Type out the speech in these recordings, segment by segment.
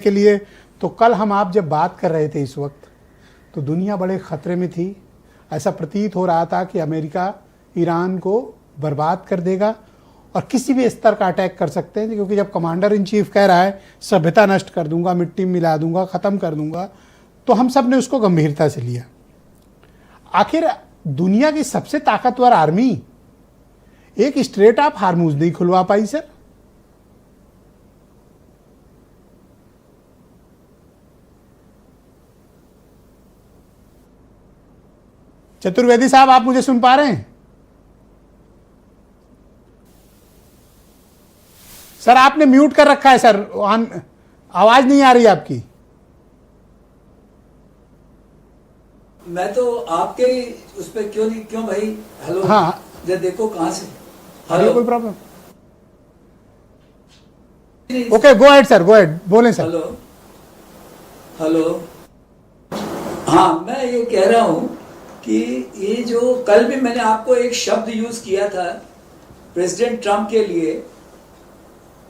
के लिए। तो कल हम आप जब बात कर रहे थे इस वक्त, तो दुनिया बड़े ख़तरे में थी। ऐसा प्रतीत हो रहा था कि अमेरिका ईरान को बर्बाद कर देगा और किसी भी स्तर का अटैक कर सकते हैं, क्योंकि जब कमांडर इन चीफ कह रहा है सभ्यता नष्ट कर दूंगा, मिट्टी में मिला दूंगा, ख़त्म कर दूंगा, तो हम सब ने उसको गंभीरता से लिया। आखिर दुनिया की सबसे ताकतवर आर्मी एक स्ट्रेट ऑफ हार्मूज नहीं खुलवा पाई सर। चतुर्वेदी साहब, आप मुझे सुन पा रहे हैं? सर आपने म्यूट कर रखा है सर, आवाज नहीं आ रही आपकी। मैं तो आपके उस पर क्यों भाई? हेलो। हाँ देखो कहां से। हेलो, कोई problem? Okay, go ahead sir, go ahead, बोलें सर। Hello hello. हाँ, मैं ये कह रहा हूं कि ये जो कल भी मैंने आपको एक शब्द यूज किया था प्रेसिडेंट ट्रंप के लिए,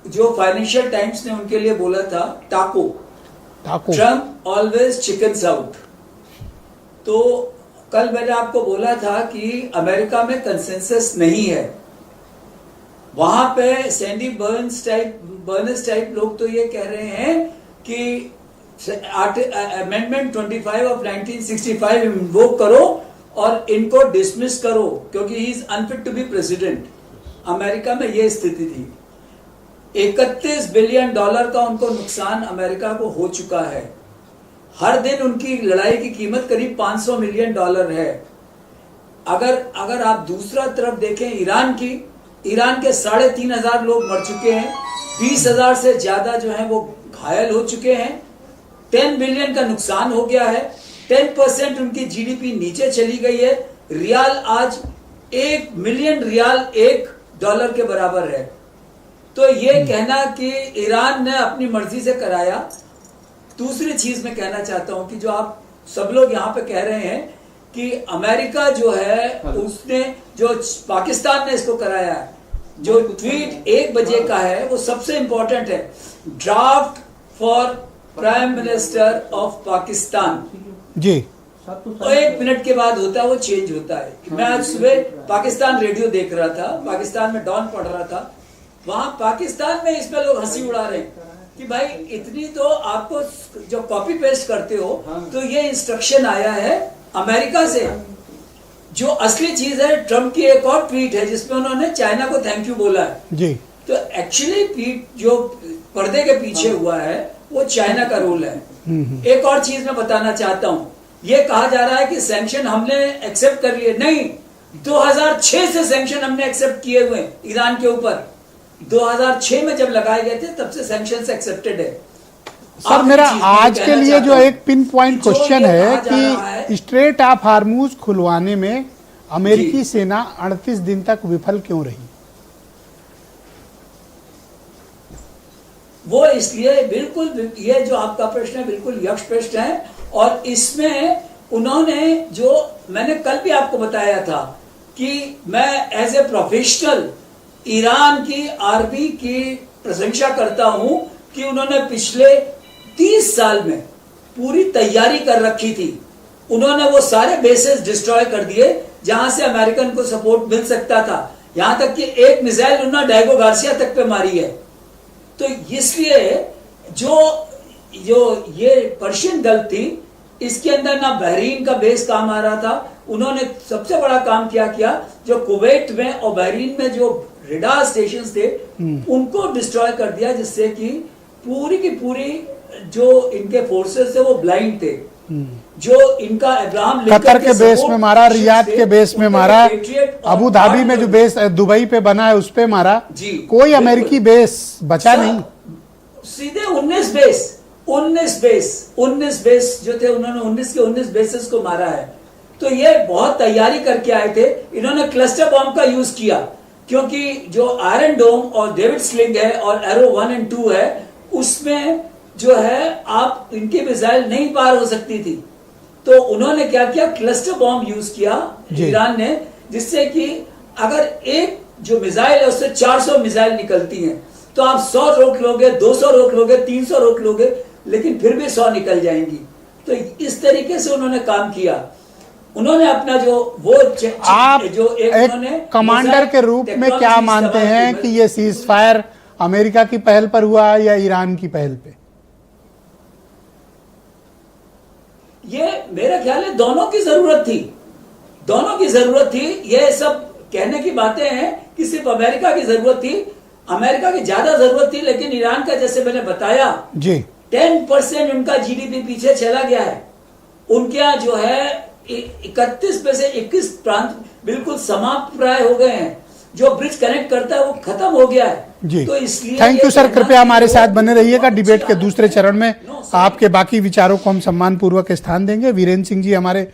जो फाइनेंशियल टाइम्स ने उनके लिए बोला था, टाको। Trump always chickens out. तो कल मैंने आपको बोला था कि अमेरिका में कंसेंसस नहीं है। वहां पे सैंडी बर्न्स टाइप लोग तो ये कह रहे हैं कि अमेंडमेंट 25 ऑफ 1965 इन्वोक करो और इनको डिसमिस करो क्योंकि he is unfit to be president. America में ये स्थिति थी। 31 बिलियन डॉलर का उनको नुकसान अमेरिका को हो चुका है। हर दिन उनकी लड़ाई की कीमत करीब 500 मिलियन डॉलर है। अगर आप दूसरा तरफ देखें ईरान के 3,500 लोग मर चुके हैं, 20,000 से ज्यादा जो है वो घायल हो चुके हैं, 10 बिलियन का नुकसान हो गया है, 10% उनकी जीडीपी नीचे चली गई है। रियाल आज 1 मिलियन रियाल $1 के बराबर है। तो ये कहना कि ईरान ने अपनी मर्जी से कराया। दूसरी चीज मैं कहना चाहता हूं कि जो आप सब लोग यहां पे कह रहे हैं कि अमेरिका जो है उसने जो पाकिस्तान ने इसको कराया है, जो ट्वीट 1 बजे का है वो सबसे इंपॉर्टेंट है। Draft for prime minister of Pakistan ji, और 1 मिनट के बाद होता है वो चेंज होता है। मैं आज सुबह पाकिस्तान रेडियो देख रहा था, पाकिस्तान में डॉन पढ़ रहा था, वहां पाकिस्तान में इसमें लोग हंसी उड़ा रहे हैं कि भाई इतनी तो आपको जो कॉपी पेस्ट करते हो, तो ये इंस्ट्रक्शन आया है अमेरिका से। जो असली चीज है, ट्रम्प की एक और ट्वीट है जिसमें उन्होंने चाइना को थैंक यू बोला है जी। तो एक्चुअली ट्वीट जो पर्दे के पीछे हुआ है वो चाइना का रोल है। एक और चीज मैं बताना चाहता हूं, ये कहा जा रहा है कि सैंक्शन हमने एक्सेप्ट कर लिए। नहीं, 2006 से सैंक्शन हमने एक्सेप्ट किए हुए ईरान के ऊपर। 2006 में जब लगाए गए थे तब से सैंक्शंस एक्सेप्टेड है। सर मेरा आज के लिए जो एक पिन पॉइंट क्वेश्चन है कि स्ट्रेट ऑफ हार्मूज खुलवाने में अमेरिकी सेना 38 दिन तक विफल क्यों रही? वो इसलिए, बिल्कुल ये जो आपका प्रश्न है बिल्कुल यक्ष प्रश्न है। और इसमें उन्होंने, जो मैंने कल भी आपको बताया था कि मैं एज ए प्रोफेशनल ईरान की आर्मी की प्रशंसा करता हूं कि उन्होंने पिछले 30 साल में पूरी तैयारी कर रखी थी। उन्होंने वो सारे बेसेस डिस्ट्रॉय कर दिए जहां से अमेरिकन को सपोर्ट मिल सकता था। यहां तक कि एक मिसाइल उन्होंने डायगो गार्सिया तक पे मारी है। तो इसलिए जो ये पर्शियन गल्फ थी, इसके अंदर ना बहरीन का बेस काम आ रहा था। उन्होंने सबसे बड़ा काम क्या किया, जो कुवैत में और बहरीन में जो रेडार स्टेशंस थे उनको डिस्ट्रॉय कर दिया, जिससे कि पूरी की पूरी जो इनके फोर्सेस थे वो ब्लाइंड थे। जो इनका अब्राहम कतर के बेस में मारा, रियाद के बेस में मारा, अबू धाबी में जो बेस दुबई पे बना है उस पे मारा, कोई अमेरिकी बेस बचा नहीं। सीधे 19 बेस जो थे, उन्होंने 19 के 19 बेसेस को मारा है। तो ये बहुत तैयारी करके आए थे। इन्होंने क्लस्टर बॉम्ब का यूज किया क्योंकि जो आयरन डोम और डेविड स्लिंग है और एरो 1 और 2 है, उसमें जो है आप इनकी मिसाइल नहीं पार हो सकती थी। तो उन्होंने क्या किया, क्लस्टर बॉम्ब यूज किया ईरान ने, जिससे कि अगर एक जो मिसाइल है उससे 400 मिसाइल निकलती हैं, तो आप 100 रोक लोगे, 200 रोक लोगे, 300 रोक लोगे। लेकिन फिर भी 100 निकल जाएंगी। तो इस तरीके से उन्होंने काम किया। उन्होंने अपना जो वो आप जो एक कमांडर के रूप में क्या मानते हैं कि ये सीज फायर अमेरिका की पहल पर हुआ या ईरान की पहल पे? ये मेरा ख्याल है दोनों की जरूरत थी, दोनों की जरूरत थी। ये सब कहने की बातें हैं कि सिर्फ अमेरिका की जरूरत थी, अमेरिका की ज्यादा जरूरत थी, लेकिन ईरान का जैसे मैंने बताया जी 10% उनका जीडीपी पीछे चला गया है। उनके यहाँ जो है 31 में से 21 प्रांत बिल्कुल समाप्त प्राय हो गए हैं। जो ब्रिज कनेक्ट करता है वो खत्म हो गया है जी। तो इसलिए थैंक यू सर, कृपया हमारे साथ बने रहिएगा। डिबेट के दूसरे चरण में आपके बाकी विचारों को हम सम्मान पूर्वक स्थान देंगे। वीरेंद्र सिंह जी हमारे